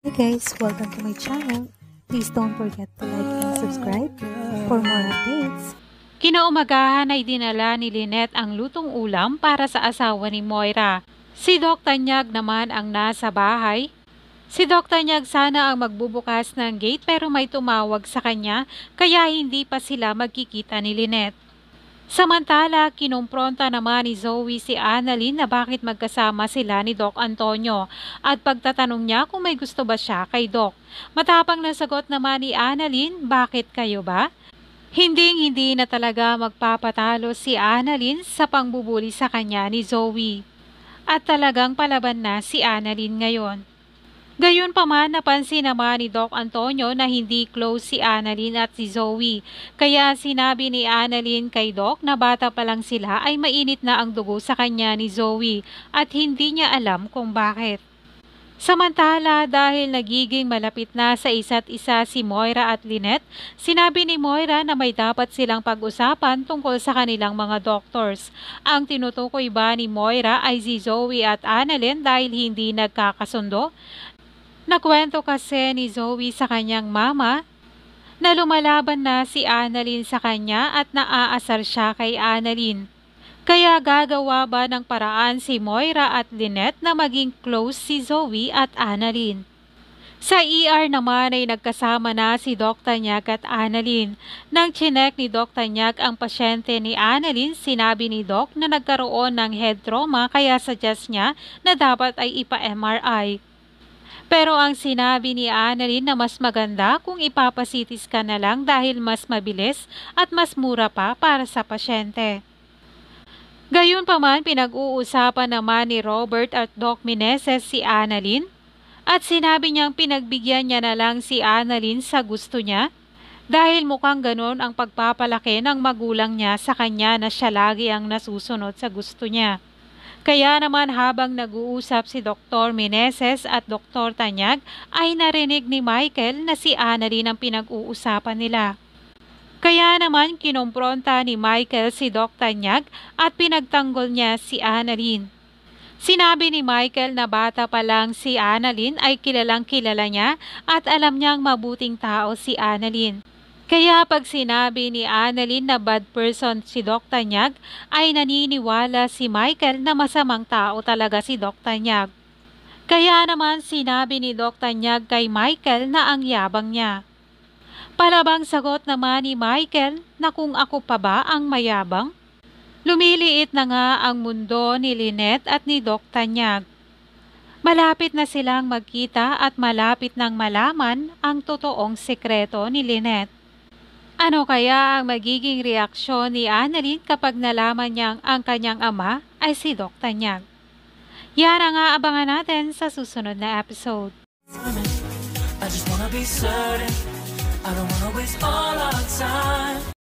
Hey guys, welcome to my channel. Please don't forget to like and subscribe for more updates. Kinaumagahan ay dinala ni Lynette ang lutong ulam para sa asawa ni Moira. Si Doc Tanyag naman ang nasa bahay. Si Doc Tanyag sana ang magbubukas ng gate pero may tumawag sa kanya kaya hindi pa sila magkikita ni Lynette. Samantala, kinumpronta naman ni Zoe si Annalyn na bakit magkasama sila ni Doc Antonio at pagtatanong niya kung may gusto ba siya kay Doc. Matapang na sagot naman ni Annalyn, bakit kayo ba? Hinding-hindi na talaga magpapatalo si Annalyn sa pangbubuli sa kanya ni Zoe. At talagang palaban na si Annalyn ngayon. Gayunpaman, napansin naman ni Doc Antonio na hindi close si Annalyn at si Zoe. Kaya sinabi ni Annalyn kay Doc na bata pa lang sila ay mainit na ang dugo sa kanya ni Zoe at hindi niya alam kung bakit. Samantala, dahil nagiging malapit na sa isa't isa si Moira at Lynette, sinabi ni Moira na may dapat silang pag-usapan tungkol sa kanilang mga doctors. Ang tinutukoy ba ni Moira ay si Zoe at Annalyn dahil hindi nagkakasundo? Nakwento kasi ni Zoe sa kanyang mama na lumalaban na si Annalyn sa kanya at naaasar siya kay Annalyn. Kaya gagawa ba ng paraan si Moira at Lynette na maging close si Zoe at Annalyn? Sa ER naman ay nagkasama na si Doc Tanyag at Annalyn. Nang chinek ni Doc Tanyag ang pasyente ni Annalyn, sinabi ni Doc na nagkaroon ng head trauma kaya suggest niya na dapat ay ipa-MRI. Pero ang sinabi ni Annalyn na mas maganda kung ipapasitis ka na lang dahil mas mabilis at mas mura pa para sa pasyente. Gayunpaman, pinag-uusapan naman ni Robert at Doc Meneses si Annalyn at sinabi niyang pinagbigyan niya na lang si Annalyn sa gusto niya dahil mukhang ganon ang pagpapalaki ng magulang niya sa kanya na siya lagi ang nasusunod sa gusto niya. Kaya naman habang nag-uusap si Dr. Meneses at Dr. Tanyag ay narinig ni Michael na si Annalyn ang pinag-uusapan nila. Kaya naman kinompronta ni Michael si Doc Tanyag at pinagtanggol niya si Annalyn. Sinabi ni Michael na bata pa lang si Annalyn ay kilalang kilala niya at alam niyang mabuting tao si Annalyn. Kaya pag sinabi ni Annalyn na bad person si Doc Tanyag ay naniniwala si Michael na masamang tao talaga si Doc Tanyag. Kaya naman sinabi ni Doc Tanyag kay Michael na ang yabang niya. Palabang sagot naman ni Michael na kung ako pa ba ang mayabang? Lumiliit na nga ang mundo ni Lynette at ni Doc Tanyag. Malapit na silang magkita at malapit nang malaman ang totoong sekreto ni Lynette. Ano kaya ang magiging reaksyon ni Annalyn kapag nalaman niyang ang kanyang ama ay si Doc Tanyag? Yan ang aabangan natin sa susunod na episode. I just wanna be certain I don't wanna waste all our time.